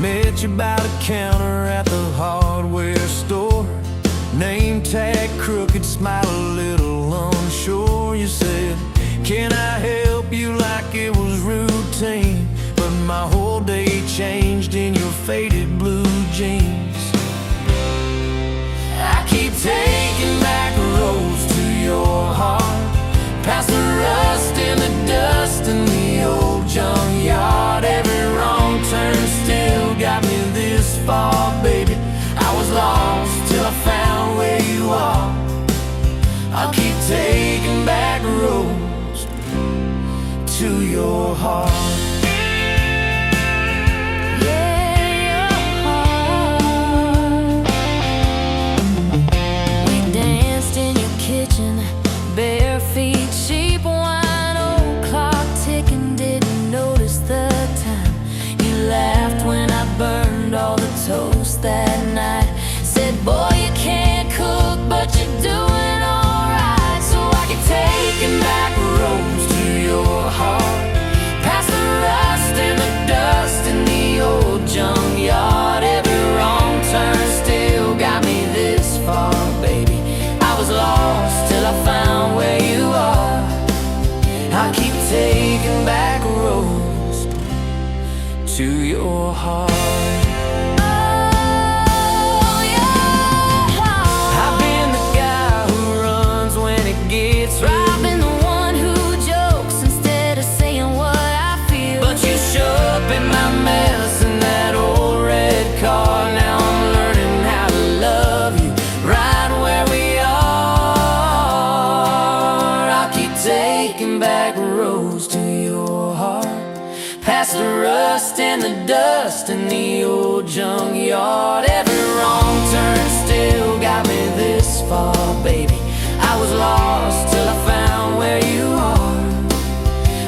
Met you by the counter at the hardware store. Name tag crooked, smile a little unsure. You said, can I help you, like it was routine. But my whole day changed in your faded blue jeans. I keep taking back roads to your heart, past the rust and the dust in the old junkyard. Every wrong turn still got me this far, baby. I was lost till I found where you are. I'll keep taking back roads to your heart. Bare feet, cheap wine, old clock ticking, didn't notice the time. You laughed when I burned all the toast that night. Said, boy, you can't cook, but you're doing alright. So I keep taking back roads to your heart, past the rust and the dust in the old junkyard. Every wrong turn still got me this far, baby. I was lost till I found where you are. I keep taking back roads to your heart. Oh, your heart. I've been the guy who runs when it gets real. I've been the one who jokes instead of saying what I feel. But you show up in my mess in that old red car. Now I'm learning how to love you right where we are. Taking back roads to your heart, past the rust and the dust in the old junkyard. Every wrong turn still got me this far, baby. I was lost till I found where you are.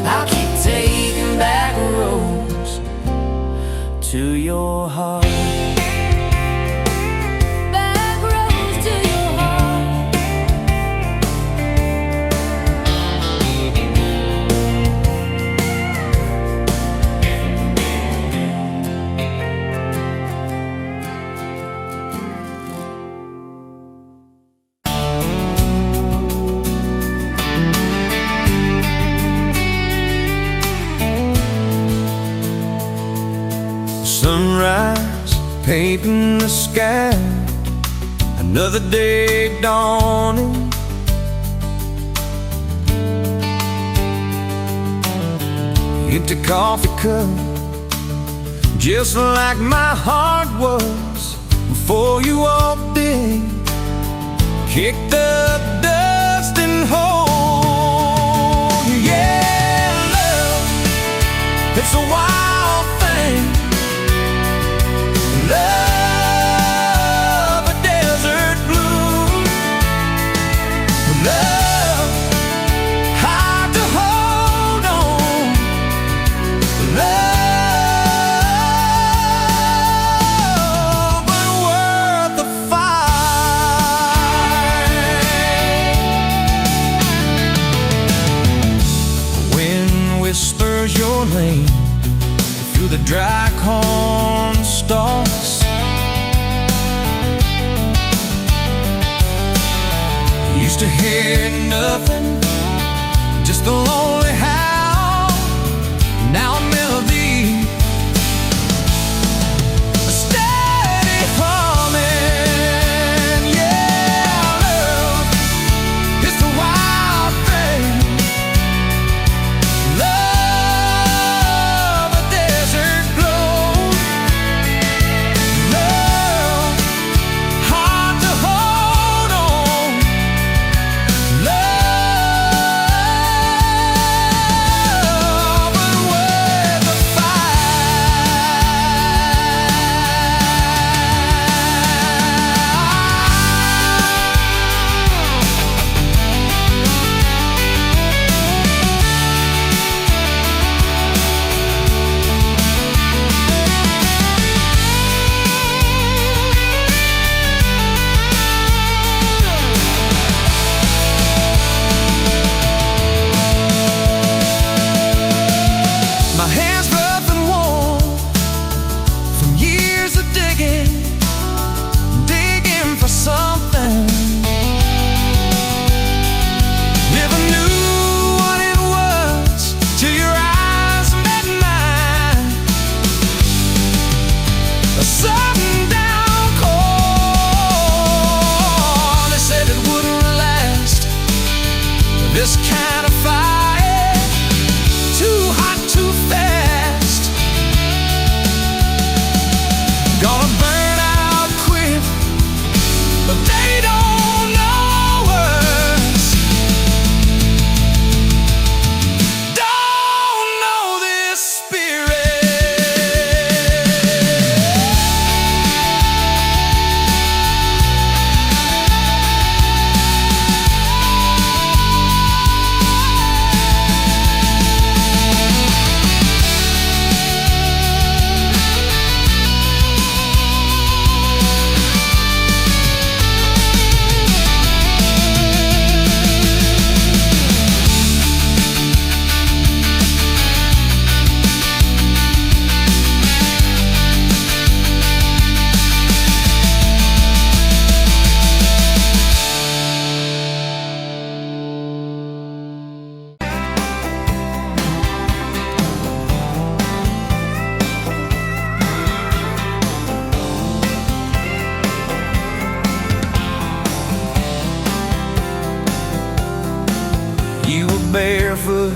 I'll keep taking back roads to your heart. Sunrise, painting the sky, another day dawning. Empty coffee cup, just like my heart was before you walked in. Kick the dust and hold you. Yeah, love, it's a wild thing. Love, a desert bloom. Love, hard to hold on. Love, but worth the fight. Wind whispers your name through the dry corn stalks. Used to hear nothing, just a lonely howl. Now a melody, a steady humming. Yeah, love, it's a wild thing. Love, a desert glow. Love, hard to hold on. Love, barefoot,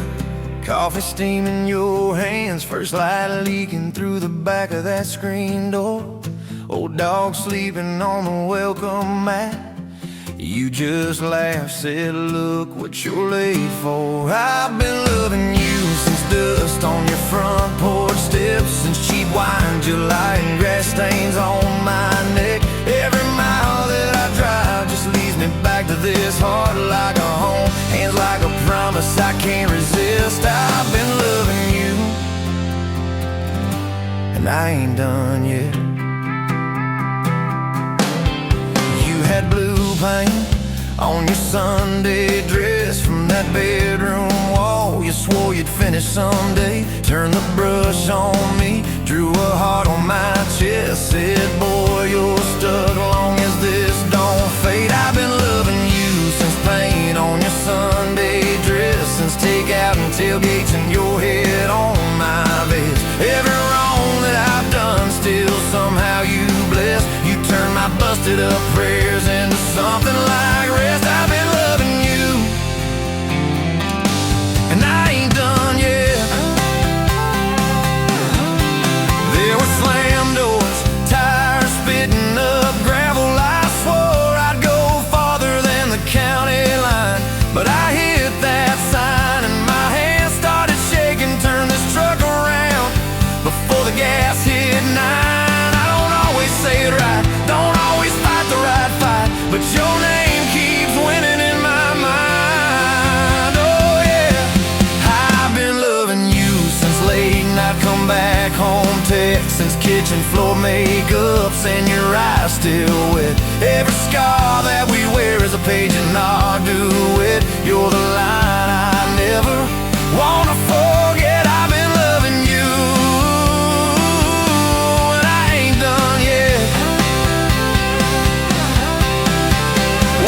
coffee steaming your hands, first light leaking through the back of that screen door. Old dog sleeping on the welcome mat. You just laughed, said, look what you're late for. I've been loving you since dust on your front porch steps, since cheap wine, July, and grass stains on my neck. Every mile that I drive just leads me back to this heart like a home, hands like a promise I can't resist. I've been loving you, and I ain't done yet. You had blue paint on your Sunday dress from that bedroom wall. You swore you'd finish someday. Turned the brush on me, drew a heart on my chest, said, boy, you're stuck long as this don't fade. I've been loving you since paint on your Sunday dress, since takeout and tailgates and your head on my vest. Every wrong that I've done, still somehow you bless. You turn my busted up prayers into something like rest. I've been loving you, and I ain't done yet. There were slam doors, tires spitting up gravel. I swore I'd go farther than the county line, but I hit that sign and my hands started shaking. Turned this truck around before the gas hit 9. I don't always say it right, don't always fight the right fight, but your name keeps winning in my mind. Oh yeah, I've been loving you since late night come back home text, since kitchen floor makeups and your eyes still wet. Every scar that we wear is a page in our duet. You're the line I never wanna forget. I've been loving you, and I ain't done yet.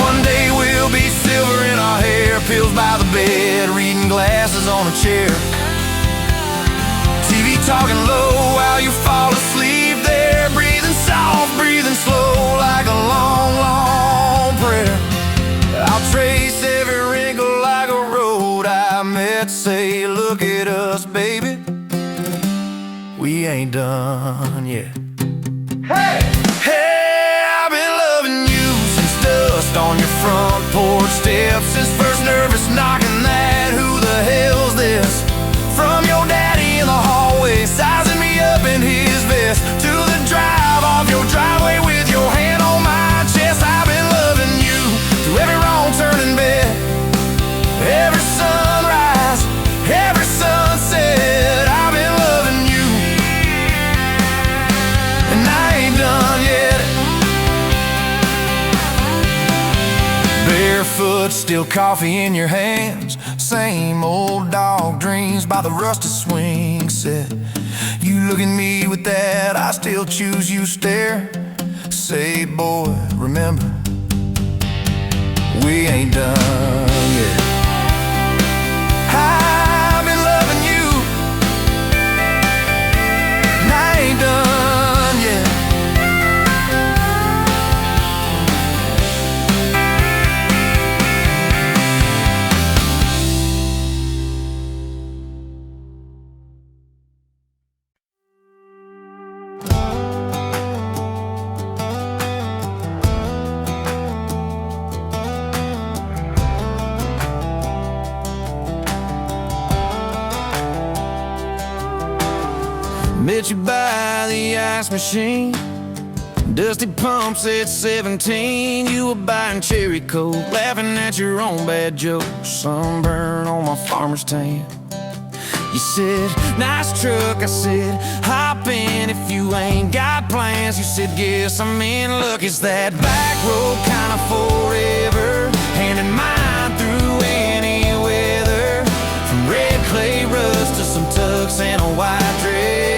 One day we'll be silver in our hair, pills by the bed, reading glasses on a chair, TV talking low while you fall asleep there, breathing soft, breathing slow like a long, long prayer. I'll trace every wrinkle like a road I met, say, look at us, baby, we ain't done yet. Hey! Hey, I've been loving you since dust on your front porch steps, since first nervous knocking that who the hell's this, from your daddy in the hallway sizing me up in his vest, to the drive off your driveway with your hand on my chest. I've been loving you through every wrong turn in bed, every sunrise, every sunset. I've been loving you, and I ain't done yet. Barefoot, still coffee in your hands, same old dog dreams by the rusted swing set. You look at me with that I still choose you stare, say, boy, remember, we ain't done yet. I've been loving you, and I ain't done yet. Met you by the ice machine, dusty pumps at 17. You were buying cherry coke, laughing at your own bad jokes, sunburn on my farmer's tan. You said, nice truck, I said, hop in if you ain't got plans. You said, guess I'm in luck. It's that back road kind of forever, hand in mine through any weather, from red clay rust to some tux and a white dress.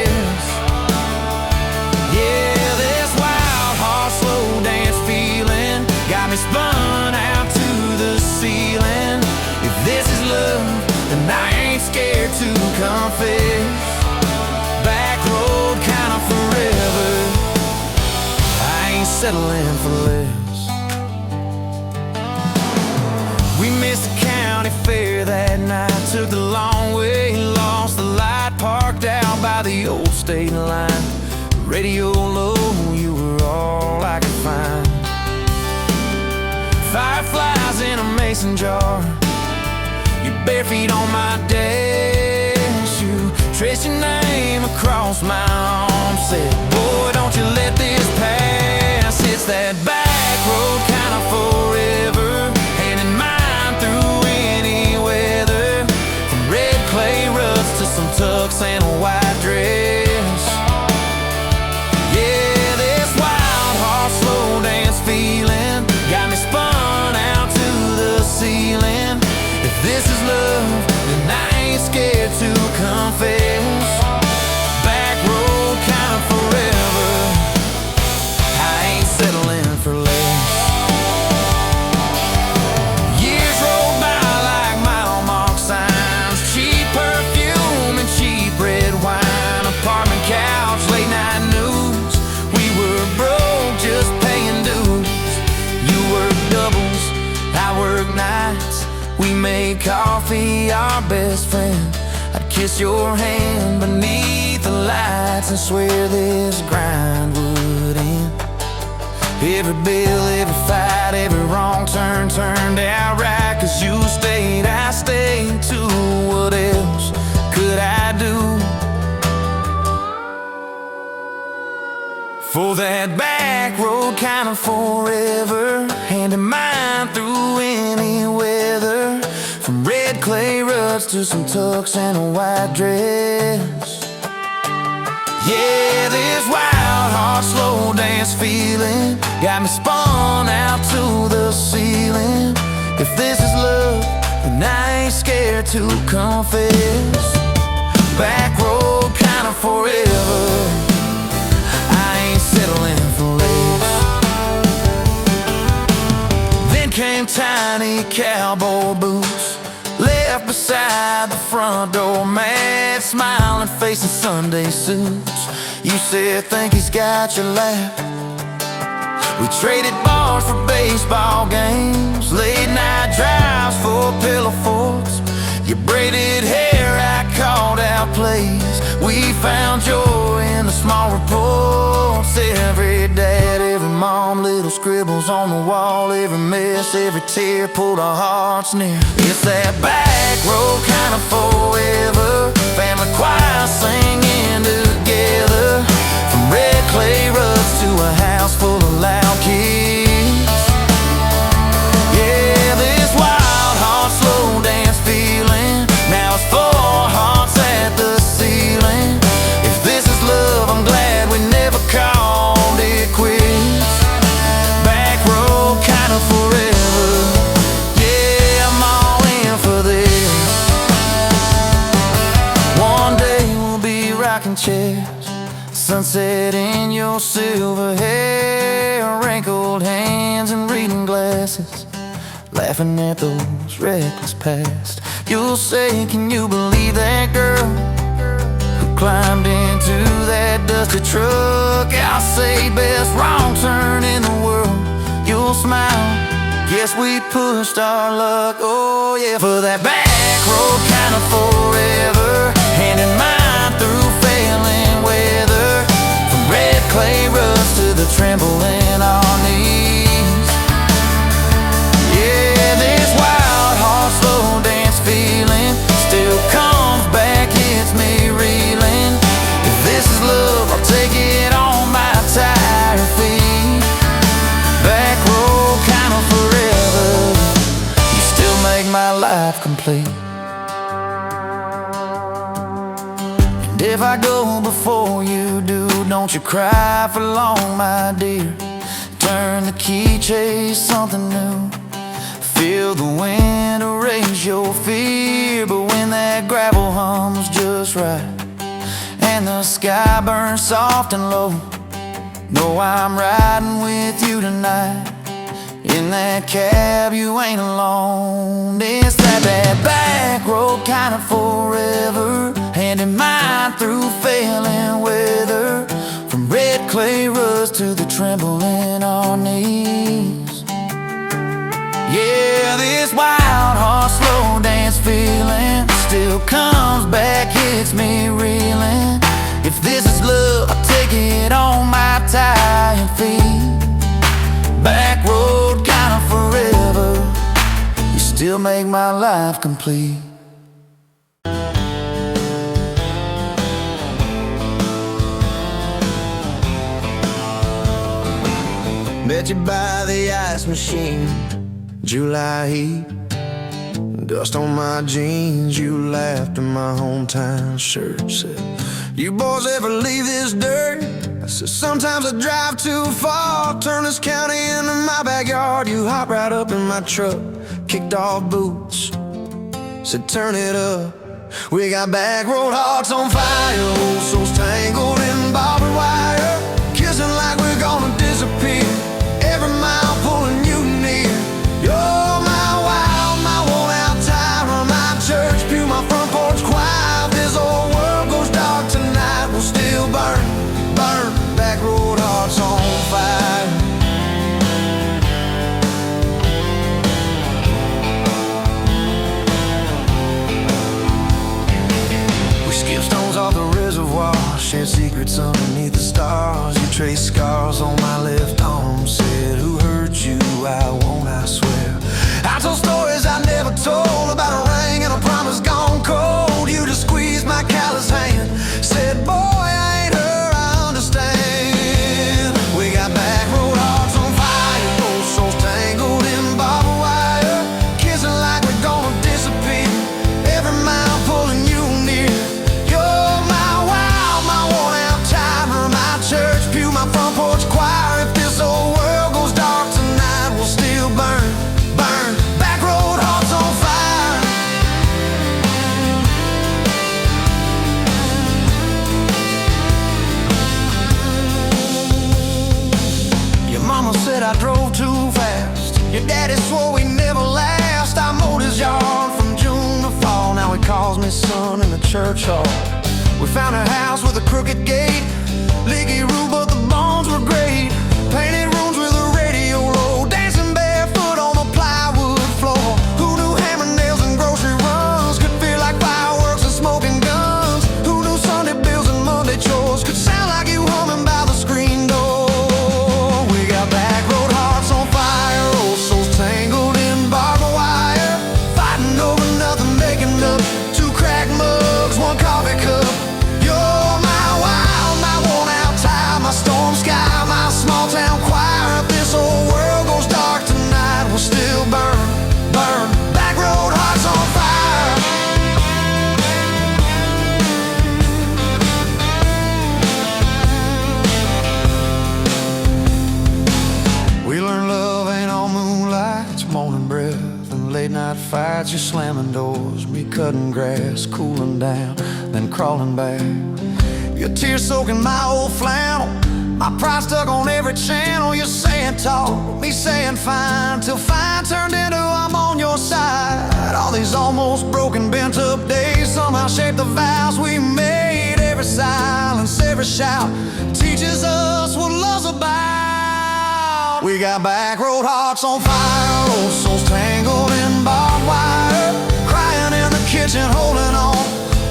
Yeah, this wild horse slow dance feeling got me spun out to the ceiling. If this is love, then I ain't scared to confess. Back road kind of forever, I ain't settling for less. We missed the county fair that night, took the long way, lost the light, parked out by the old state line. Radio low, you were all I could find. Fireflies in a mason jar, your bare feet on my dash. You traced your name across my arm, said, boy, don't you let this pass. It's that back road kind of forever, hand in mine through any weather. From red clay ruts to some tux and a white dress. Yeah, this wild heart slow dance feeling got me spun out to the ceiling. If this is love, then I ain't scared to confess. Back road kind of forever, I ain't settling for less. Years roll by like mile mark signs, cheap perfume and cheap red wine, apartment couch, late night news. We were broke, just paying dues. You work doubles, I work nights. We made coffee our best friend. I'd kiss your hand beneath the lights and swear this grind would end. Every bill, every fight, every wrong turn turned out right. 'Cause you stayed, I stayed too. What else could I do? For that back road kind of forever, hand in mine through any weather. From red clay ruts to some tux and a white dress. Yeah, this wild heart slow dance feeling got me spun out to the ceiling. If this is love, then I ain't scared to confess. Back road kind of forever, I ain't settling for less. Then came tiny cowboy boots, left beside the front door, mad smiling face and Sunday suits. You said, think he's got your lap. We traded bars for baseball games, late night drives for pillow forts. Your braided hair, I called out plays. We found joy in the small reports. Every dad, every mom, little scribbles on the wall. Every mess, every tear pulled our hearts near. It's that back road kind of forever, family choir singing together. From red clay ruts to a house full of loud kids. Yeah, this wild heart slow dance feeling, now it's 4 hearts at the ceiling. If this is love, I'm glad we never called it quits. Back road kind of forever, yeah, I'm all in for this. One day we'll be rocking chairs, sunset in your silver hair, wrinkled hands and reading glasses, laughing at those reckless past. You'll say, can you believe that girl who climbed into that dusty truck? I'll say, best wrong turn in the world. You'll smile, guess we pushed our luck. Oh yeah, for that back road kind of forever, hand in mine through failing weather. From red clay ruts to the tremble in our knees. Yeah, this wild heart slow dance feeling still comes back, hits me reeling. If this is love, I'll take it on my tired feet. Back road kind of forever, you still make my life complete. And if I go before you do, don't you cry for long, my dear. Turn the key, chase something new. Feel the wind erase your fear. But when that gravel hums just right and the sky burns soft and low, know I'm riding with you tonight. In that cab you ain't alone. It's that back road kind of forever, hand in mine through failing weather. From red clay ruts to the tremble in our knees. Yeah, this wild heart slow dance feeling still comes back, hits me reeling. If this is love, I'll take it on my tired feet. Back road kind of forever, you still make my life complete. Met you by the ice machine, July heat, dust on my jeans. You laughed in my hometown shirt, said, "You boys ever leave this dirt?" I said, "Sometimes I drive too far, turn this county into my backyard." You hopped right up in my truck, kicked off boots, said, "Turn it up." We got back road hearts on fire, old souls tangled in barbed wire, kissing like we're gonna disappear, every mile pulling you near. You're my wild, my worn-out tyrant, my church pew, my front porch choir. If this old world goes dark tonight, we'll still burn, burn. Back road hearts on fire. We skip stones off the reservoir, shared secrets underneath the stars. You traced scars on my left arm, said, "Who hurt you? I won't, I swear." I told stories I never told, about a ring and a promise gone cold. You just squeezed my callous hand, said, "Boy, I ain't her, I understand." We got back road hearts on fire, old souls tangled in barbed wire, kissing like we're gonna disappear, every mile pulling you near. You're my wild, my worn-out timer, my church pew, my front porch choir. If this old world goes dark tonight, we'll still burn, burn. Back road hearts on fire. Your mama said I drove too fast, your daddy swore we never last. I mowed his yard from June to fall, now he calls me son in the church hall. We found a house with a crooked gate, leaky roof but the bones were great. Painted rooms with a radio low, dancing barefoot on the plywood floor. Who knew hammer nails and grocery runs could feel like fireworks and smoking guns? Who knew Sunday bills and Monday chores could sound like you humming by the screen door? We got back road hearts on fire, old souls tangled in barbed wire, fighting over nothing, making up two cracked mugs, one coffee cup. You're my wild, my worn-out time, my storm sky, my small-town choir. If this old world goes dark tonight, we'll still burn, burn. Back road hearts on fire. We learned love ain't all moonlight, it's morning breath and late-night fights. You're slamming doors, me cutting grass, cooling down, then crawling back. Your tears soaking my old flannel, my pride stuck on every channel. You're saying talk, me saying fine, till fine turned into I'm on your side. All these almost broken, bent up days somehow shaped the vows we made. Every silence, every shout teaches us what love's about. We got back road hearts on fire, old souls tangled in barbed wire, crying in the kitchen, holding on,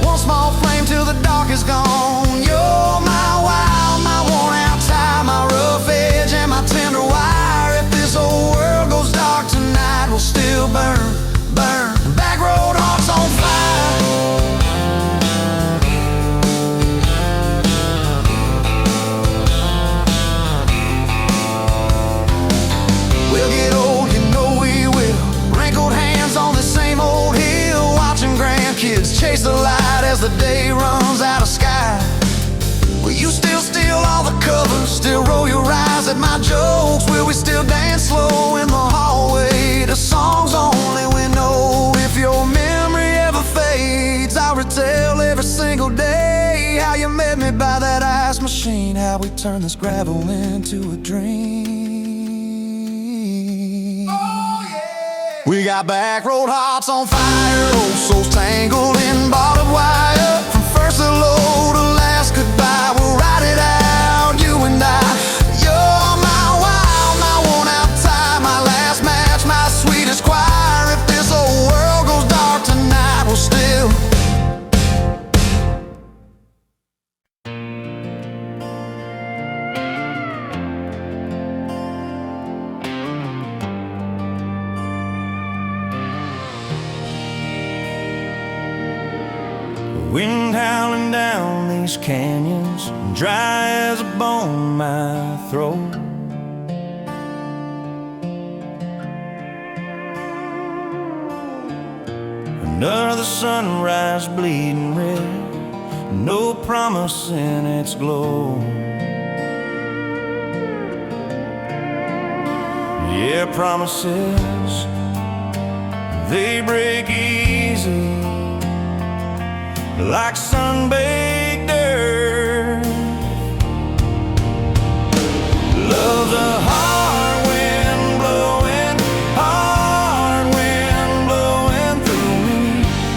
one small flame till the dark is gone. You're my wild, my worn-out tie, my rough edge and my tender wire. If this old world goes dark tonight, we'll still burn, burn. Back road hearts on fire. We'll get old, you know we will, wrinkled hands on the same old hill, watching grandkids chase the light as the day runs out of sky. Will you still steal all the covers, still roll your eyes at my jokes? Will we still dance slow in the hallway to songs only we know? If your memory ever fades, I'll retell every single day how you met me by that ice machine, how we turned this gravel into a dream. Oh, yeah. We got back road hearts on fire, old souls tangled in barbed wire. From first hello to last goodbye, we'll ride it out, you and I. You're my wild, my worn-out tie, my last match, my sweetest choir. If this old world goes dark tonight, we'll still Wind howling down these canyons, dry as a bone my throat. Another sunrise bleeding red, no promise in its glow. Yeah, promises, they break easy, like sun-baked earth. Love's a hard wind blowing, hard wind blowing through me.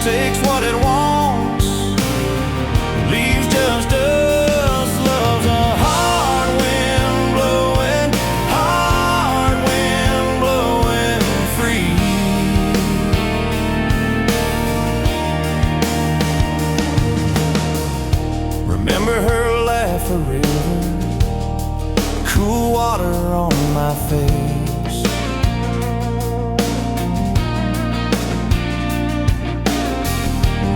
Takes what it wants, leaves just us. Love's a hard wind blowing, hard wind blowing free. Remember her laugh, a river, cool water on my face.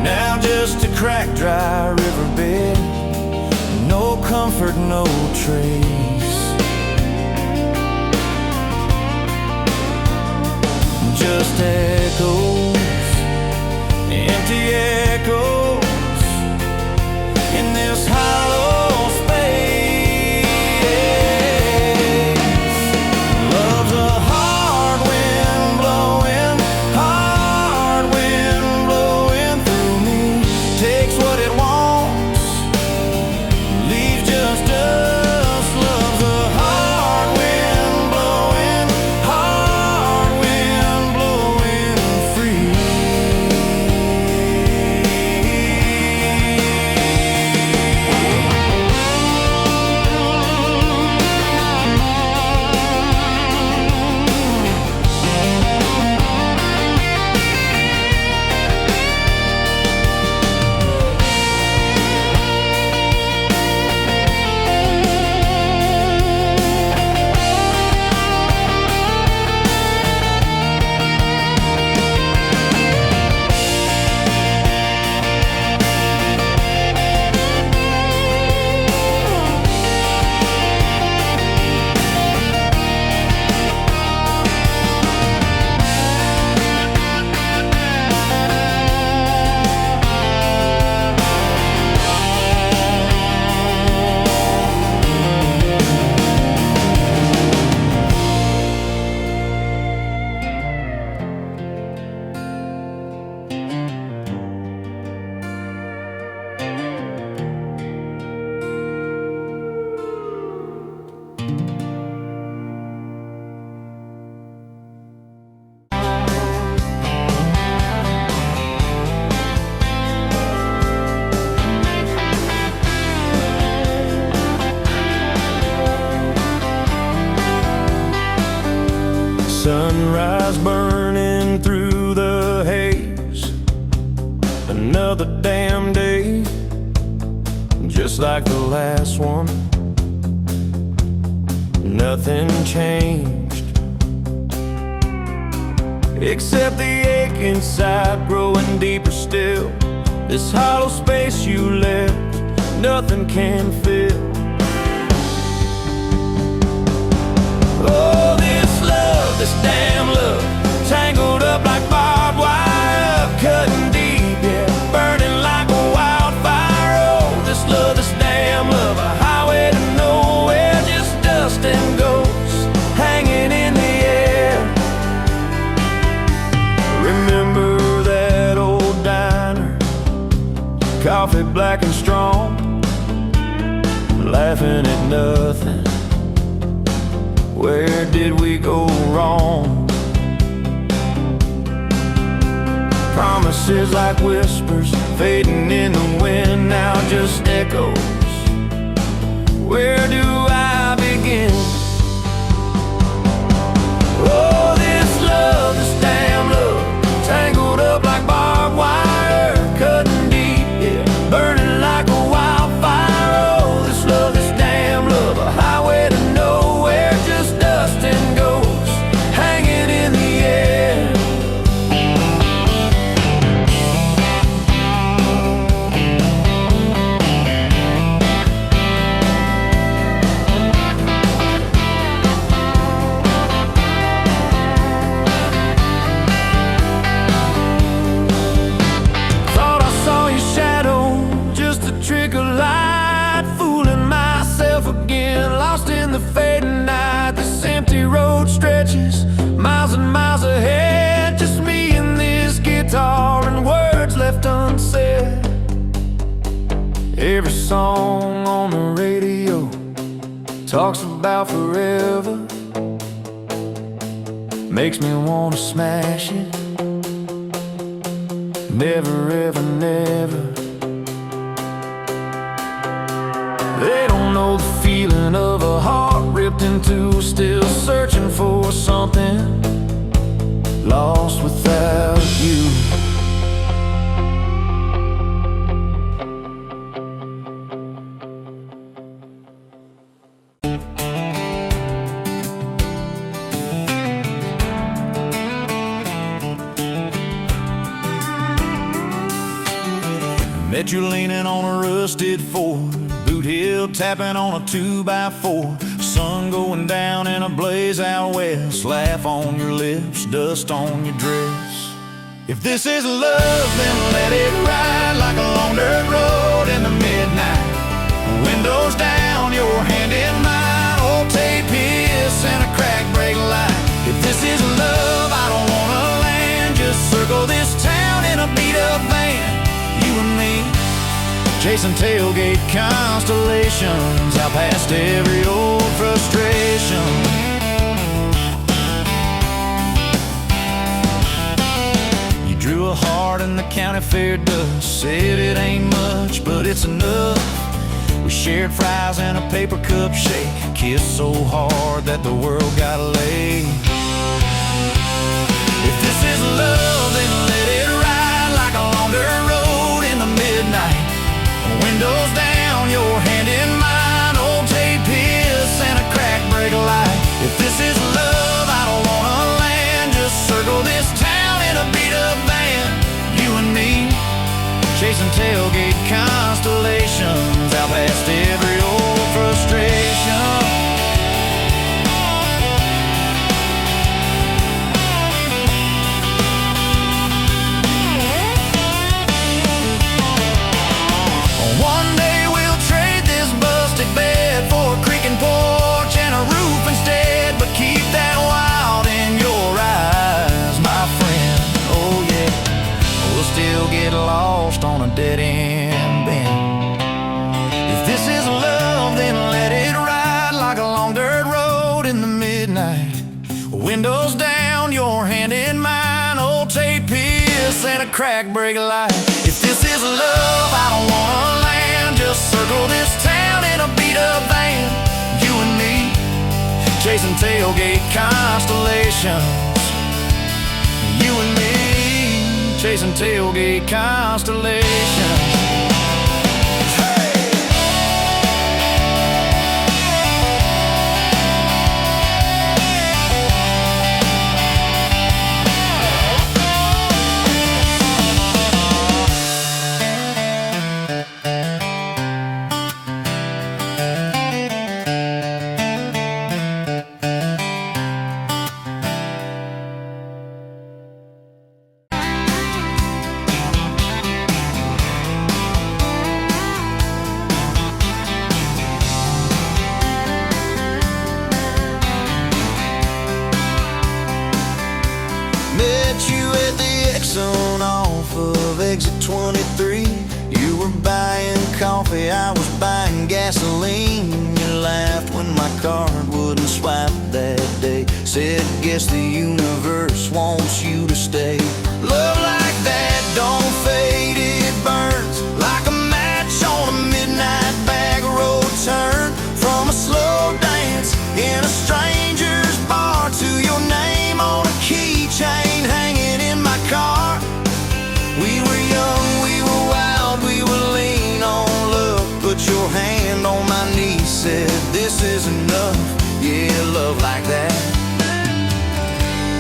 Now just a cracked, dry riverbed, no comfort, no trace. Just echoes, empty echoes in this hollow space. Love's a hard wind blowing, hard wind blowing through me. Takes what it wants, leaves just us. Love's a hard wind blowing, hard wind blowing free. Sunrise burning through the haze, another damn day, just like the last one. Nothing changed, except the ache inside growing deeper still. This hollow space you left, nothing can fill. Oh, this damn love, tangled up like barbed wire, cutting deep, yeah, burning like a wildfire. Oh, this love, this damn love, a highway to nowhere, just dust and ghosts hanging in the air. Remember that old diner, coffee black and strong, laughing at nothing. Where did we go wrong? Promises like whispers fading in the wind, now just echoes. Where do I begin? Oh, this love, this damn love, tangled up like barbed wire, cutting deep, yeah, burning like a wildfire. Oh, this love, this damn love, a highway to nowhere, just dust and ghosts hanging in the air. the fading night. This empty road stretches miles and miles ahead. Just me and this guitar and words left unsaid. Every song on the radio talks about forever. Makes me wanna smash it. Never ever never. They don't know the feeling of a heart ripped in two, still searching for something, lost without you. Met you leaning on a rusted Ford, boot heel tapping on a 2x4. Sun going down in a blaze out west. Laugh on your lips, dust on your dress. If this is love, then let it ride like a long dirt road in the midnight. Windows down, your hand in mine. Old tape hiss and a crack brake light. If this is love, I don't wanna land. Just circle this town in a beat-up van. You and me, chasing tailgate constellations out past every old frustration. You drew a heart in the county fair dust. Said it ain't much, but it's enough. We shared fries and a paper cup shake. Kissed so hard that the world got laid. If this is love, then let it ride like a long dirt road in the midnight. Windows down, your hand in mine. Old tape hiss and a crack brake light. If this is love, I don't wanna land. Just circle this town in a beat-up van. You and me, chasing tailgate constellations out past every old frustration. One day we'll trade this busted bed for a creaking porch and a roof instead. But keep that wild in your eyes, my friend. Oh yeah, we'll still get lost on a dead-end bend. If this is love, then let it ride like a long dirt road in the midnight. Windows down, your hand in mine. Old tape hiss and a crack brake light. If this is love, I don't wanna land. Just circle this town in a beat-up van. You and me, chasing tailgate constellations. You and me, chasing tailgate constellations. Off of exit 23, you were buying coffee, I was buying gasoline. You laughed when my card wouldn't swipe that day. Said, guess the universe wants you to stay. Love like that don't fade, it burns like a match on a midnight back road turn. From a slow dance in a stranger's bar to your name on a keychain hanging in my car. We were young, we were wild, we were lean on love. Put your hand on my knee, said this is enough. Yeah, love like that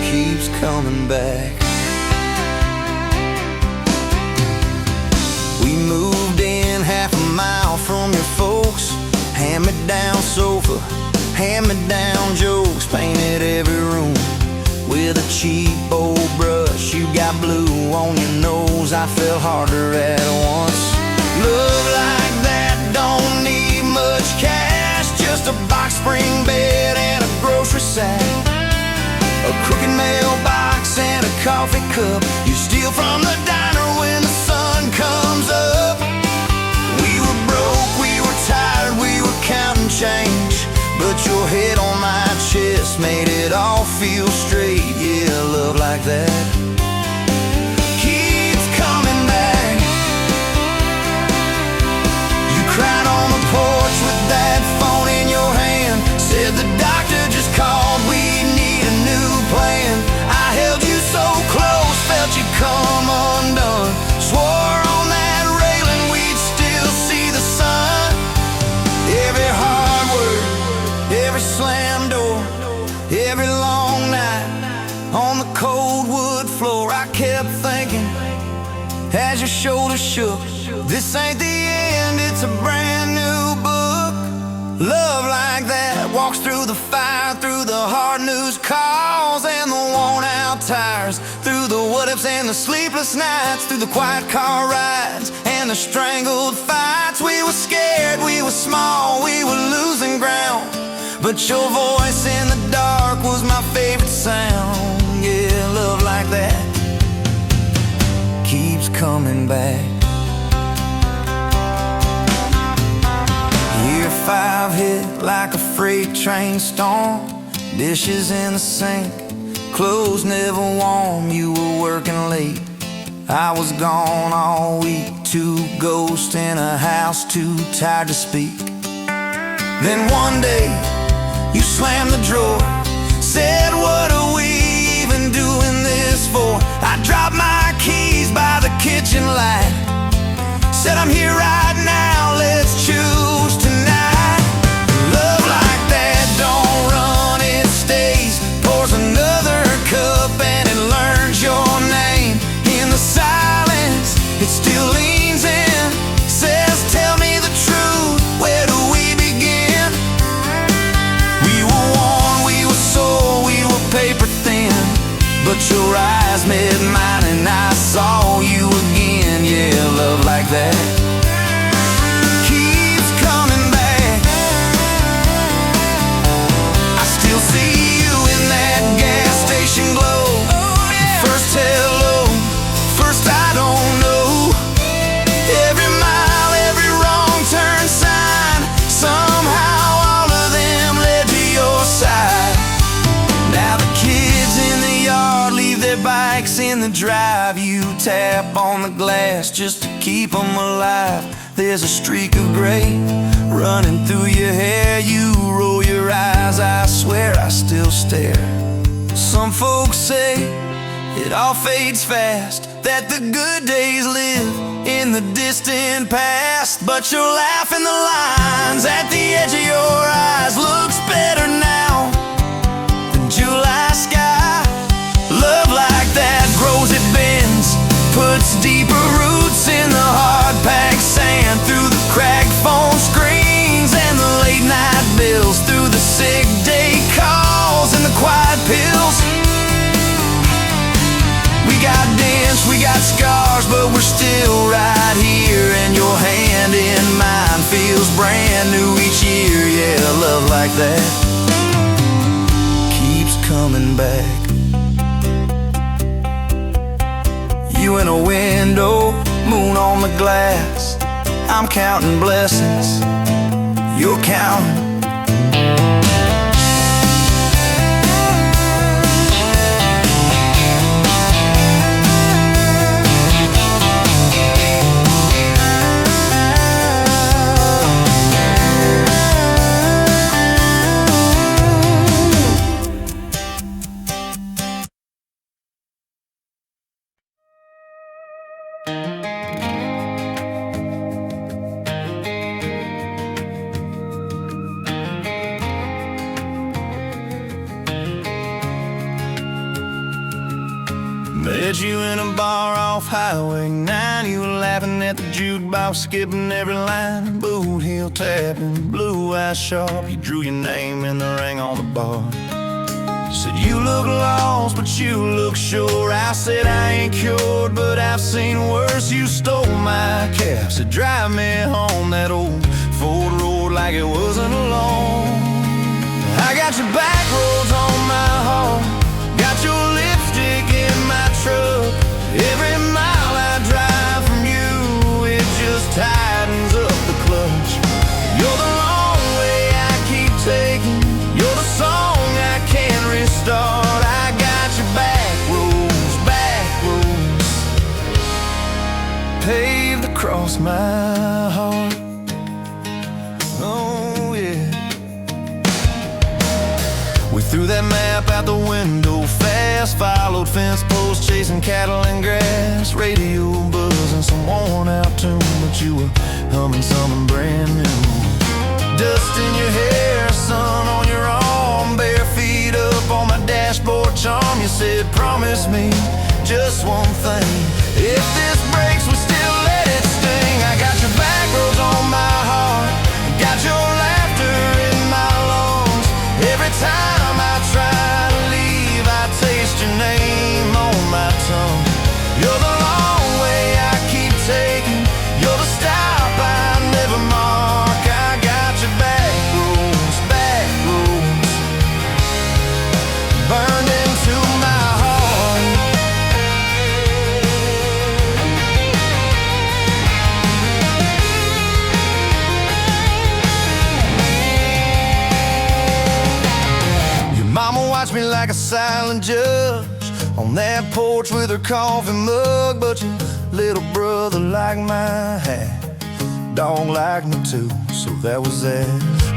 keeps coming back. We moved in half a mile from your folks. Hand-me-down sofa, hand-me-down jokes. Painted every room with a cheap old brush. You got blue on your nose, I fell harder at once. Love like that don't need much cash, just a box spring bed cup. You steal from the diner when the sun comes up. We were broke, we were tired, we were counting change, but your head on my chest made it all feel straight. Yeah, love like that keeps coming back. You cried on the porch with that phone in your hand, said the doctor just called, we need a new plan. I held you so close, felt you come undone, swore on that railing we'd still see the sun. Every hard word, every slam door, every long night on the cold wood floor, I kept thinking as your shoulders shook, this ain't the end, it's a brand new book. Love like that walks through the fire, through the hard news calls and the worn out tires, through the what ifs and the sleepless nights, through the quiet car rides and the strangled fights. We were scared, we were small, we were losing ground, but your voice in the dark was my favorite sound. Yeah, love like that keeps coming back. Year 5 hit like a freight train storm, dishes in the sink, clothes never warm. You were working late, I was gone all week, 2 ghosts in a house too tired to speak. Then one day you slammed the drawer, said what are we even doing this for? I dropped my keys by the kitchen light, said I'm here right now, let's choose tonight. Love like that don't run, it stays, pours another cup and it learns your name. In the silence it still leans in, says tell me the truth, where do we begin? We were worn, we were sore, we were paper thin, but your eyes met mine and I saw you again. Yeah, love like that keeps coming back. I still see you in that gas station glow. First hello, first I don't know. Every mile, every wrong turn sign, somehow all of them led to your side. Now the kids in the yard leave their bikes in the drive. You tap on the glass just to keep them alive. There's a streak of gray running through your hair. You roll your eyes, I swear I still stare. Some folks say it all fades fast, that the good days live in the distant past, but your laugh in the lines at the edge of your eyes looks better now than July sky. Love like that grows, it bends, puts deeper roots in the hard-packed sand, through the cracked phone screens and the late-night bills, through the sick day calls and the quiet pills. We got dents, we got scars, but we're still right here, and your hand in mine feels brand new each year. Yeah, love like that keeps coming back. You in a window, moon on the glass, I'm counting blessings, you're counting. Met you in a bar off Highway 9. You were laughing at the jukebox, skipping every line. Boot heel tapping, blue eyes sharp. You drew your name in the ring on the bar. Said you look lost, but you look sure. I said I ain't cured, but I've seen worse. You stole my cab, said drive me home. That old Ford road like it wasn't alone. I got your back roads on my home, got your lipstick in my truck. lost my heart. Oh yeah. We threw that map out the window fast, followed fence posts, chasing cattle and grass, radio buzzing some worn out tune, but you were humming something brand new. Dust in your hair, sun on your arm, bare feet up on my dashboard charm. You said, promise me just one thing, if this breaks, we still let it sting. I got your back roads on my heart, got your laughter in my lungs. Every time I try to leave, I taste your name on my tongue. You're the long way I keep taking, you're the stop I never mark. I got your back roads, burned into my heart. Your mama watched me like a silent judge on that porch with her coffee mug, but your little brother liked my hat, dog liked me too, so that was that.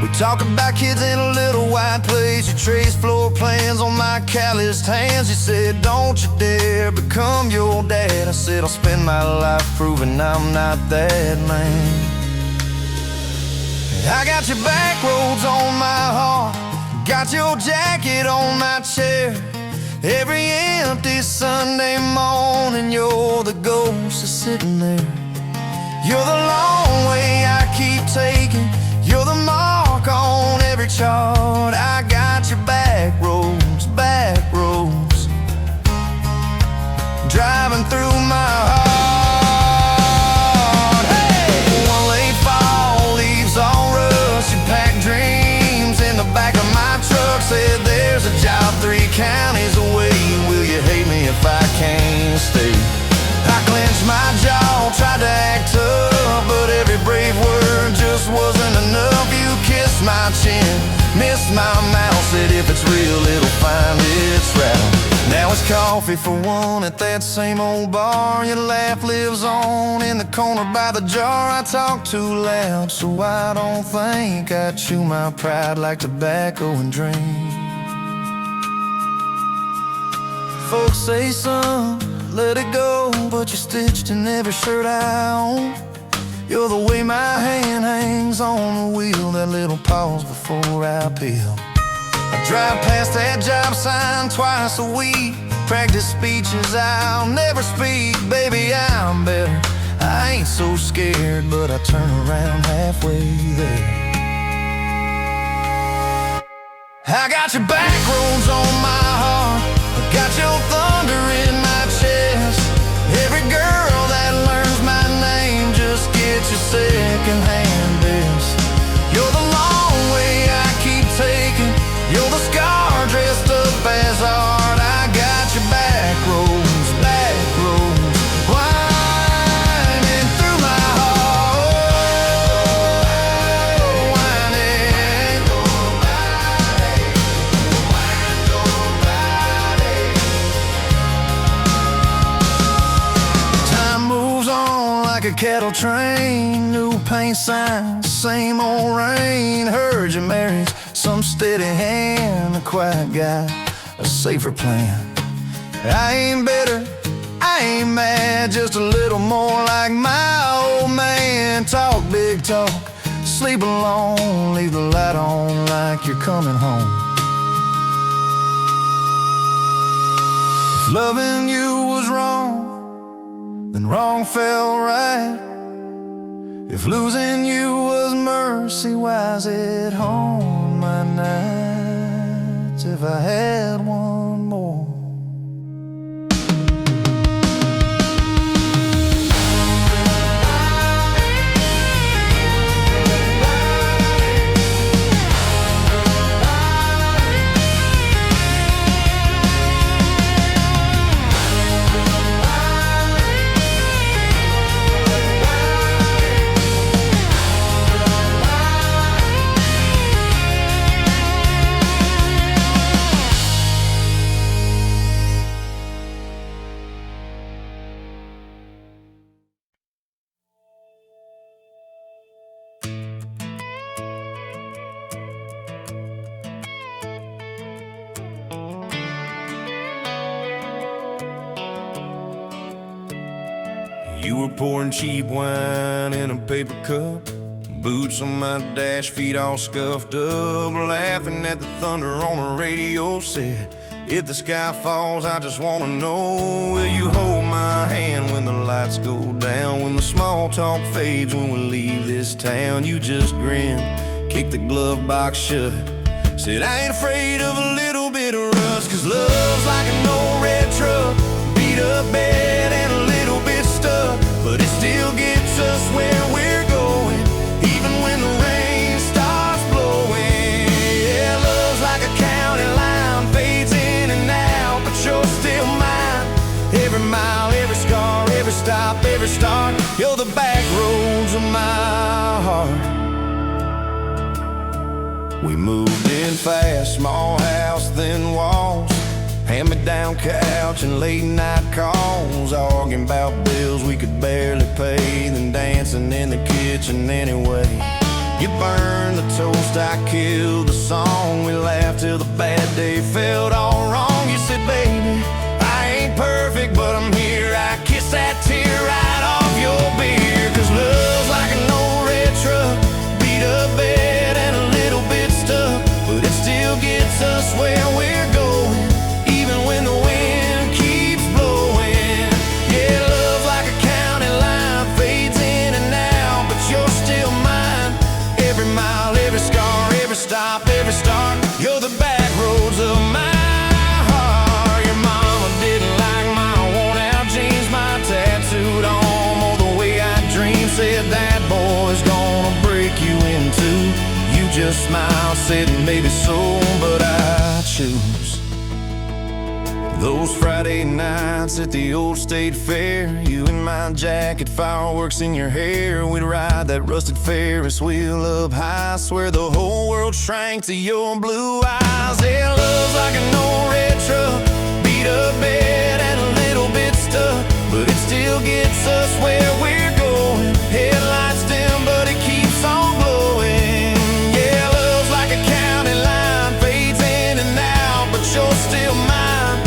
We talk about kids in a little white place, you traced floor plans on my calloused hands. You said, don't you dare become your dad. I said, I'll spend my life proving I'm not that man. I got your back roads on my heart, got your jacket on my chair. Every empty Sunday morning, you're the ghost that's sitting there. You're the long way I keep taking, you're the mark on every chart. I got your back roads, driving through my heart. Hey! One late fall, leaves on rust, you pack dreams in the back of my truck. Said there's a job 3 counties away, will you hate me if I can't stay? I clenched my jaw, tried to act tough, but every brave word just wasn't enough. You kissed my chin, missed my mouth, said if it's real, it'll find its route. Now it's coffee for one at that same old bar. Your laugh lives on in the corner by the jar. I talk too loud, so I don't think I chew my pride like tobacco and drink. Folks say, son, let it go, but you're stitched in every shirt I own. You're the way my hand hangs on the wheel, that little pause before I peel. I drive past that job sign twice a week, practice speeches I'll never speak. Baby, I'm better, I ain't so scared, but I turn around halfway there. I got your back roads on my heart, I got your thunder in my chest. Every girl that learns my name just gets your second-hand best. You're the long way I keep taking, you're the scar dressed up as art. I got your back roads, winding through my heart, winding. Time moves on like a cattle train, new paint signs, same old rain. Heard you married some steady hand, a quiet guy, a safer plan. I ain't bitter, I ain't mad, just a little more like my old man. Talk big talk, sleep alone, leave the light on like you're coming home. If loving you was wrong, then wrong felt right. If losing you was mercy, why's it haunt my nights? If I had one more. You were pouring cheap wine in a paper cup, boots on my dash, feet all scuffed up, laughing at the thunder on the radio set. If the sky falls, I just wanna know, will you hold my hand when the lights go down, when the small talk fades, when we leave this town? You just grinned, kicked the glove box shut, said I ain't afraid of a little bit of rust, 'cause love's like an old red truck, beat up bed and a little bit stuck, but it still gets us where we're going, even when the rain starts blowing. Yeah, love's like a county line, fades in and out, but you're still mine. Every mile, every scar, every stop, every start, you're the back roads of my heart. We moved in fast, small house, thin walls, hand-me-down couch and late-night calls, arguing about bills we could barely pay, then dancing in the kitchen anyway. You burned the toast, I killed the song, we laughed till the bad day felt all wrong. You said, baby, I ain't perfect, but I'm here. I kissed that tear right off your beer, 'cause love's like an old red truck, beat up bed and a little bit stuck, but it still gets us where we're going, even when the wind keeps blowing. Yeah, love's like a county line, fades in and out, but you're still mine. Every mile, every scar, every stop, every start, you're the back roads of my heart. Your mama didn't like my worn-out jeans, my tattooed arm, or the way I dream, said that boy's gonna break you in two. You just smiled, said maybe so, but I choose those Friday nights at the old state fair, you in my jacket, fireworks in your hair. We'd ride that rusted Ferris wheel up high, swear the whole world shrank to your blue eyes. Yeah, love's like an old red truck, beat up bed and a little bit stuck, but it still gets us where we're going. Headlights dim, but it keeps on glowing. Yeah, love's like a county line, fades in and out, but you're still mine.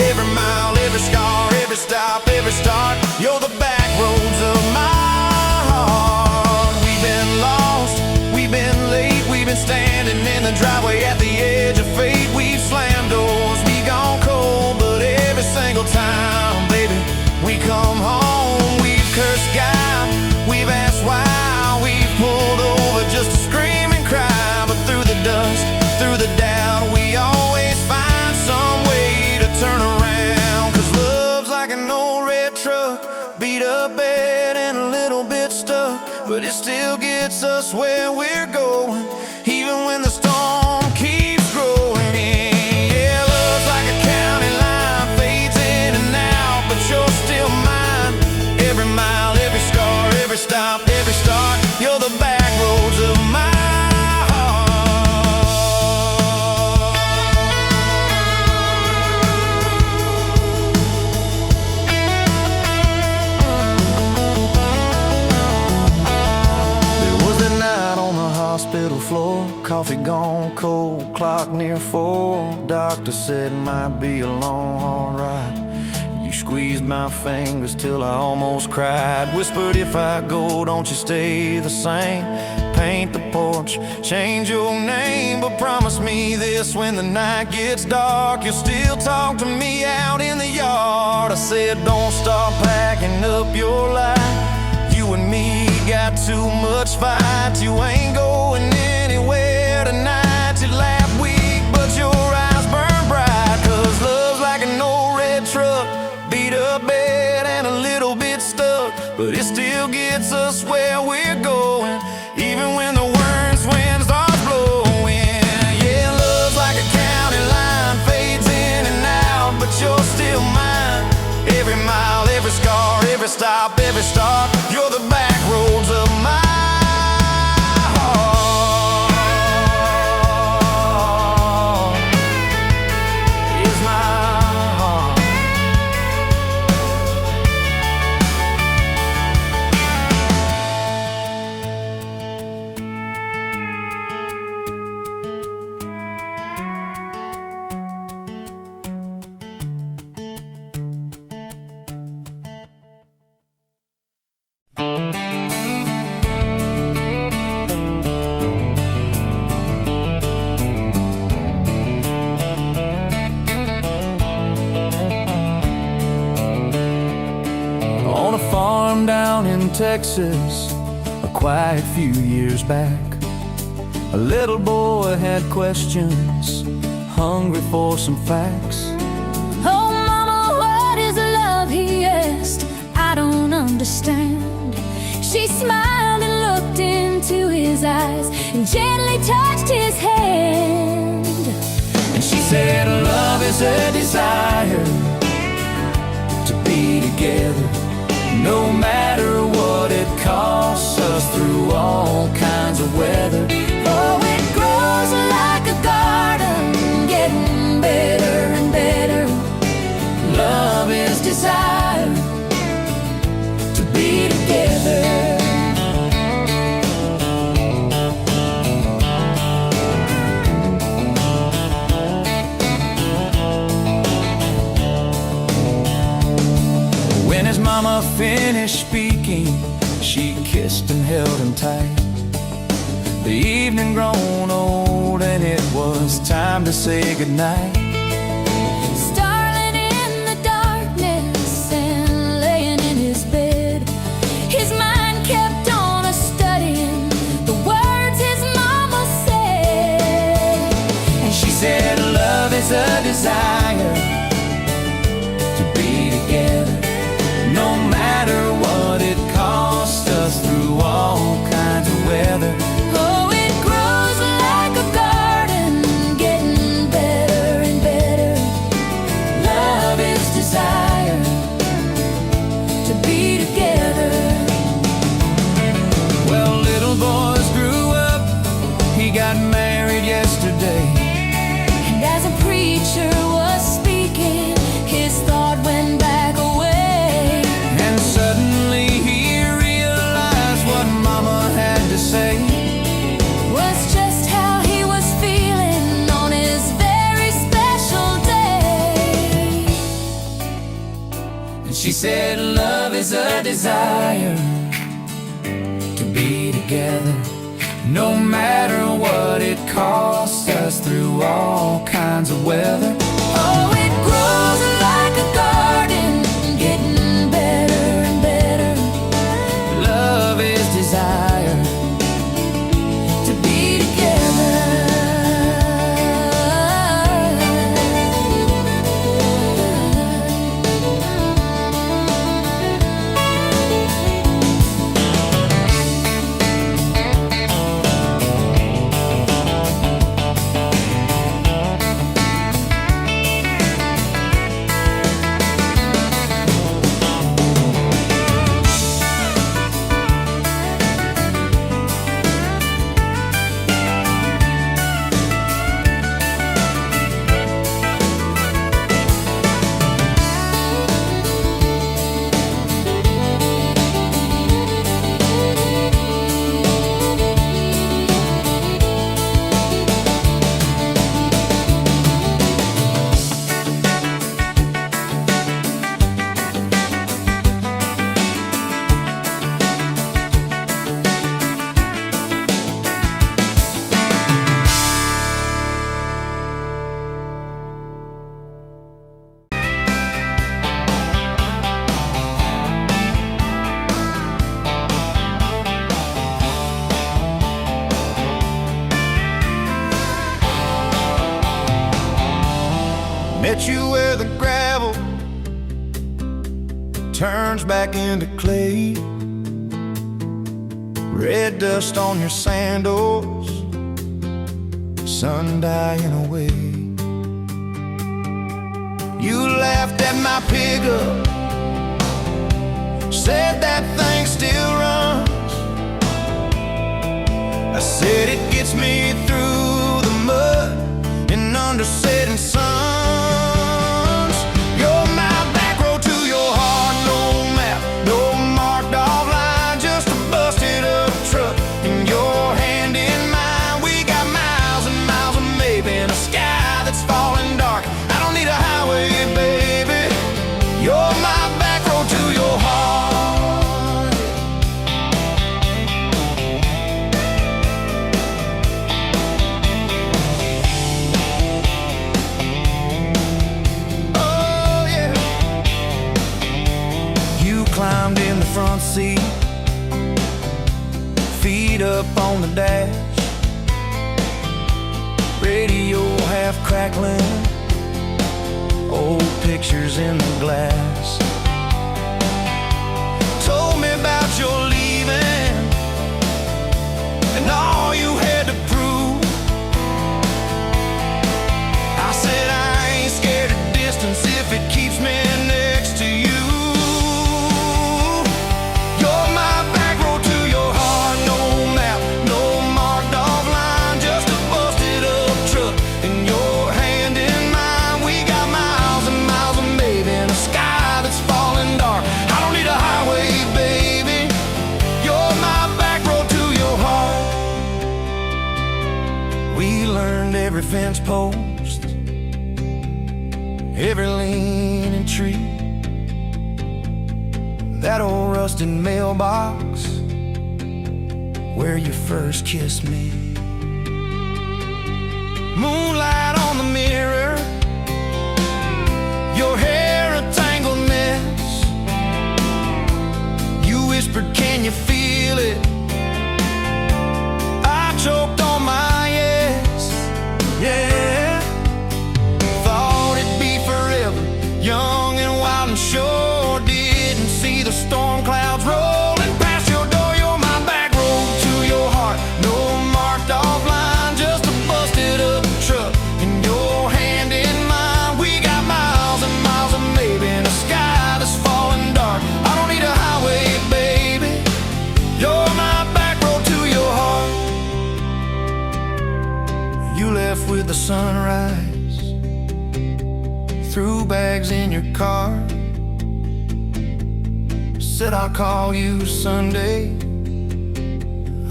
Every mile, every scar, every stop, every start, you're the back roads of my heart. We've been lost, we've been late, we've been standing in the driveway at the edge of fate. We've slammed doors, we gone cold, but every single time, baby, we come home. We've cursed God, we've asked why, we've pulled over just to scream and cry, but through the dust, through the doubt, we always find some way to turn around. 'Cause love's like an old red truck, beat up bed and a little bit stuck, but it still gets us where we're going, even when the storm keeps growing. Yeah, love's like a county line, fades in and out, but you're still mine. Every mile, every scar, every stop, every start, you're the back roads of my heart. Hospital floor, coffee gone cold, clock near 4. Doctor said it might be a long, hard ride. You squeezed my fingers till I almost cried. Whispered, if I go, don't you stay the same. Paint the porch, change your name, but promise me this, when the night gets dark, you'll still talk to me out in the yard. I said, don't stop packing up your life. You and me got too much fight. You ain't going anywhere tonight. You laugh weak, but your eyes burn bright. 'Cause love's like an old red truck, beat up bed and a little bit stuck, but it still gets us where we're going, even when the worst wind starts blowing. Yeah, love's like a county line, fades in and out, but you're still mine. Every mile, every scar, every stop, every start, you're the back roads of my in Texas a quiet few years back. A little boy had questions, hungry for some facts. Oh, Mama, what is love? He asked. I don't understand. She smiled and looked into his eyes and gently touched his hand. And she said, love is a desire to be together, no matter what it costs us, through all kinds of weather. Oh, it grows like a garden, getting better and better. Love is desire to be together. When his mama finished speaking, she kissed and held him tight. The evening grown old and it was time to say goodnight. Starling in the darkness and laying in his bed, his mind kept on a-studying the words his mama said. And she said, love is a desire to be together, no matter what it costs us, through all kinds of weather. Oh, it grows like a garden, getting better and better. Love is desire To be together. Well, little boys grew up, he got married yesterday. And as a preacher was speaking, his thought went back away. And suddenly he realized what mama had to say. Was just how he was feeling on his very special day. And she said, love is a desire to be together, no matter what it costs us, through all kinds of weather. Oh, it grows like a garden, getting better and better. Love is desire To be together. Met you where the gravel turns back into clay. Red dust on your sandals, sun dying away. You laughed at my pickup, said that thing still runs. I said it gets me through the mud and under setting suns. You're my back road to your heart, no map, no marked off line, just a busted up truck and your hand in mine. We got miles and miles of maybe in a sky that's falling dark. I don't need a highway, baby. You're my back road to your heart. Oh yeah. You climbed in the front seat, on the dash, radio half crackling, old pictures in the glass. Told me about your leaving and all you had to prove. I said I ain't scared of distance if it keeps me next to you. You're my back road to your heart, no map, no marked off line, just a busted up truck in your hand in mine. We got miles and miles of maybe in a sky that's falling dark. I don't need a highway, baby. You're my back road to your heart. We learned every fence post, every leaning tree, that old rusted mailbox where you first kissed me. Moonlight on the mirror, your hair a tangled mess. You whispered, can you feel it? I choked on my yes, yeah. Thought it'd be forever, young and wild and sure. Didn't see the storm clouds rolling past your door. You're my back road to your heart, no marked off line, just a busted up truck in your hand in mine. We got miles and miles of maybe in a sky that's falling dark. I don't need a highway, baby. You're my back road to your heart. You left with the sunrise, threw bags in your car, said I'll call you Sunday.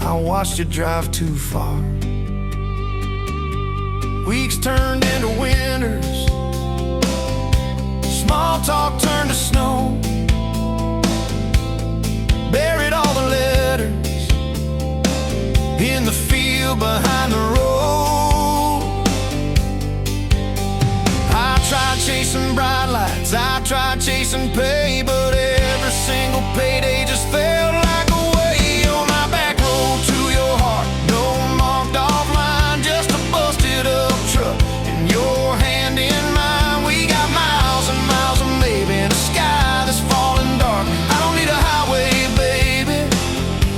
I watched you drive too far. Weeks turned into winters, small talk turned to snow. Buried all the letters in the field behind the road. I tried chasing bright lights, I tried chasing pay, but every single payday just felt like a way. You're my back road to your heart, no marked off line, just a busted up truck in your hand in mine. We got miles and miles of maybe in a sky that's falling dark. I don't need a highway, baby.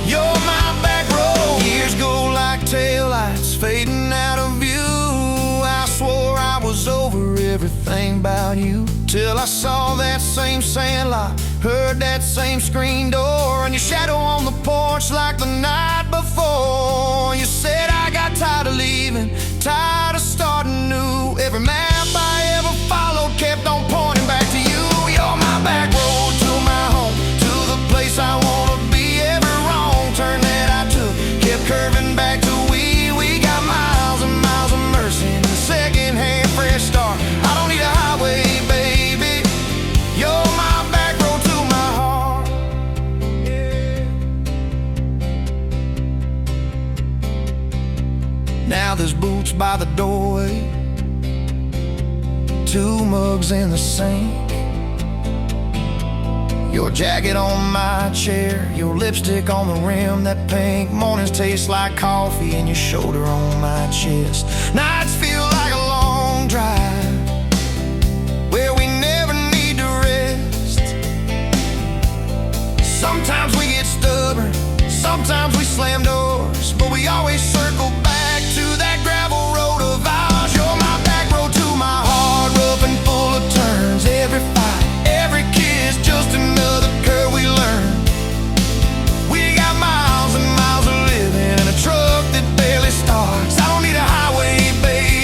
You're my back road. Years go like taillights fading out of view. I swore I was over everything about you, till I saw that same sandlot, heard that same screen door, and your shadow on the porch like the night before. You said I got tired of leaving, tired of starting new. Every map I ever followed kept on pointing back to you. You're my back road to my home, to the place I wanna be. Every wrong turn that I took kept curving back to we. We got miles and miles of mercy and a second-hand fresh start. I don't need a highway, baby. You're my back road to my heart, yeah. Now there's boots by the doorway, two mugs in the sink, your jacket on my chair, your lipstick on the rim, that pink. Mornings taste like coffee and your shoulder on my chest. Nights feel like a long drive where we never need to rest. Sometimes we get stubborn, sometimes we slam doors, but we always circle back to that gravel road of ours. You're my back road to my heart, rough and full of turns. Every fight, every kiss, just another curve we learn. We got miles and miles of living in a truck that barely starts. I don't need a highway, baby.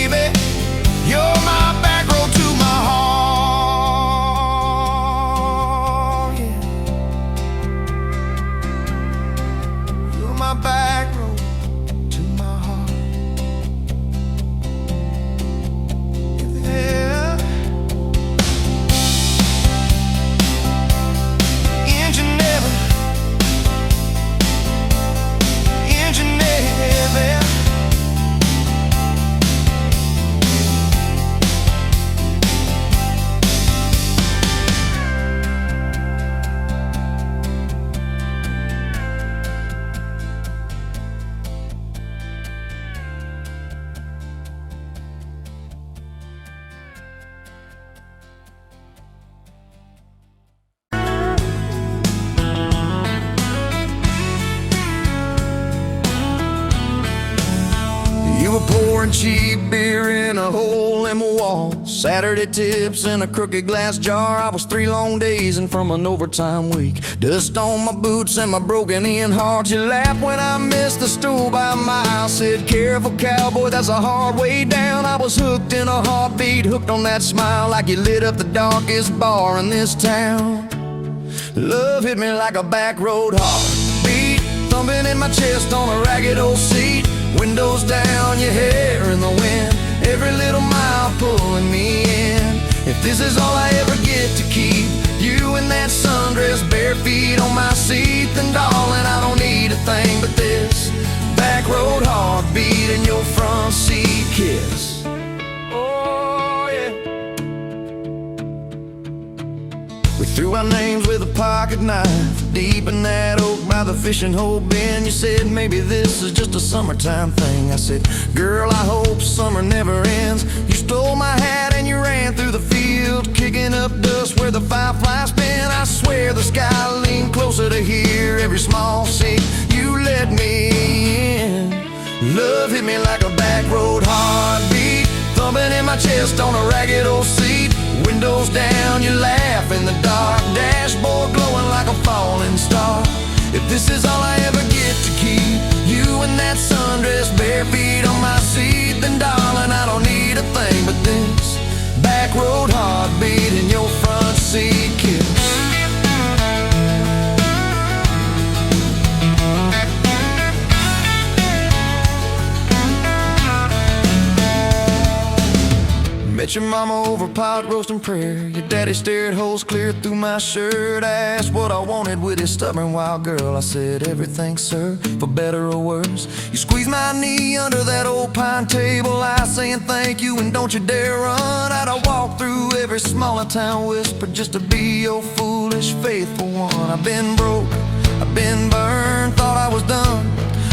pouring cheap beer in a hole in my wall. Saturday tips in a crooked glass jar. I was 3 long days and from an overtime week. Dust on my boots and my broken-in heart. You laughed when I missed the stool by a mile. Said, careful cowboy, that's a hard way down. I was hooked in a heartbeat, hooked on that smile, like you lit up the darkest bar in this town. Love hit me like a back road heartbeat, thumping in my chest on a ragged old seat. Windows down, your hair in the wind, every little mile pulling me in. If this is all I ever get to keep, you in that sundress, bare feet on my seat, then darling, I don't need a thing but this back road heartbeat and your front seat kiss. Oh yeah. We threw our names with a pocket knife deep in that oak by the fishing hole bin. You said maybe this is just a summertime thing. I said, girl, I hope summer never ends. You stole my hat and you ran through the field, kicking up dust where the fireflies spin. I swear the sky leaned closer to hear every small sing you let me in. Love hit me like a back road heartbeat, thumping in my chest on a ragged old seat. Windows down, you laugh in the dark, dashboard glowing like a falling star. If this is all I ever get to keep, you in that sundress, bare feet on my seat, then darling, I don't need a thing but this back road heartbeat and your front seat kiss. Met your mama over pot roast and prayer. Your daddy stared holes clear through my shirt. I asked what I wanted with his stubborn wild girl. I said everything, sir, for better or worse. You squeezed my knee under that old pine table, I saying thank you and don't you dare run. I'd walk through every smaller town whisper just to be your foolish faithful one. I've been broke, I've been burned, thought I was done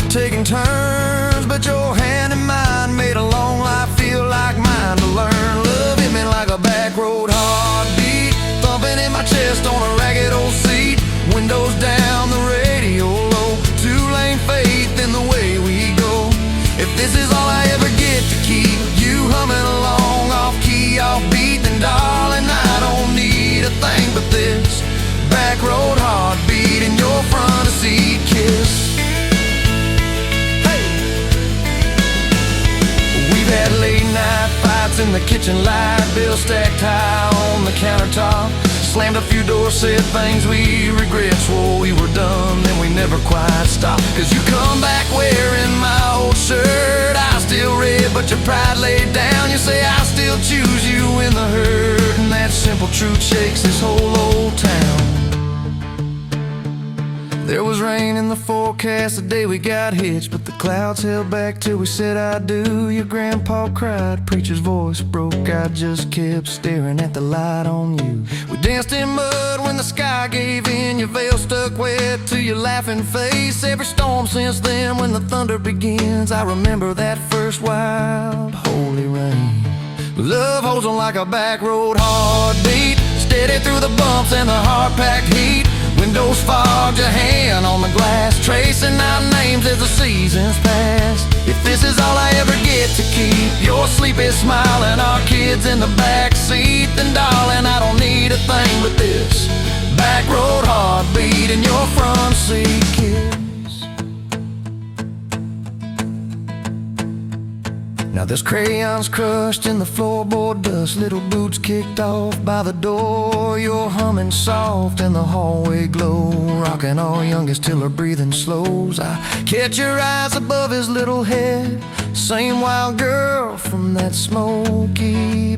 taking turns, but your hand in mine made a long life feel like mine to learn. Love hit me like a back road heartbeat, thumping in my chest on a ragged old seat. Windows down, the radio low, 2-lane faith in the way we go. If this is all I ever get to keep, you humming along off key, off beat, then darling, I don't need a thing but this back road heartbeat and your front seat kiss. Had late night fights in the kitchen light, bills stacked high on the countertop. Slammed a few doors, said things we regret, swore we were done, then we never quite stopped. Cause you come back wearing my old shirt, I still red but your pride laid down. You say I still choose you in the herd, and that simple truth shakes this whole old town. There was rain in the forecast the day we got hitched, but the clouds held back till we said I do. Your grandpa cried, preacher's voice broke, I just kept staring at the light on you. We danced in mud when the sky gave in, your veil stuck wet to your laughing face. Every storm since then when the thunder begins, I remember that first wild holy rain. Love holds on like a back road heartbeat, steady through the bumps and the hard-packed heat. Windows fogged, your hand on the glass, tracing out names as the seasons pass. If this is all I ever get to keep, your sleepy smile and our kids in the backseat, then darling, I don't need a thing but this back road heartbeat and your front seat kiss. Now there's crayons crushed in the floorboard dust, little boots kicked off by the door. You're humming soft in the hallway glow, rocking our youngest till her breathing slows. I catch your eyes above his little head, same wild girl from that smoky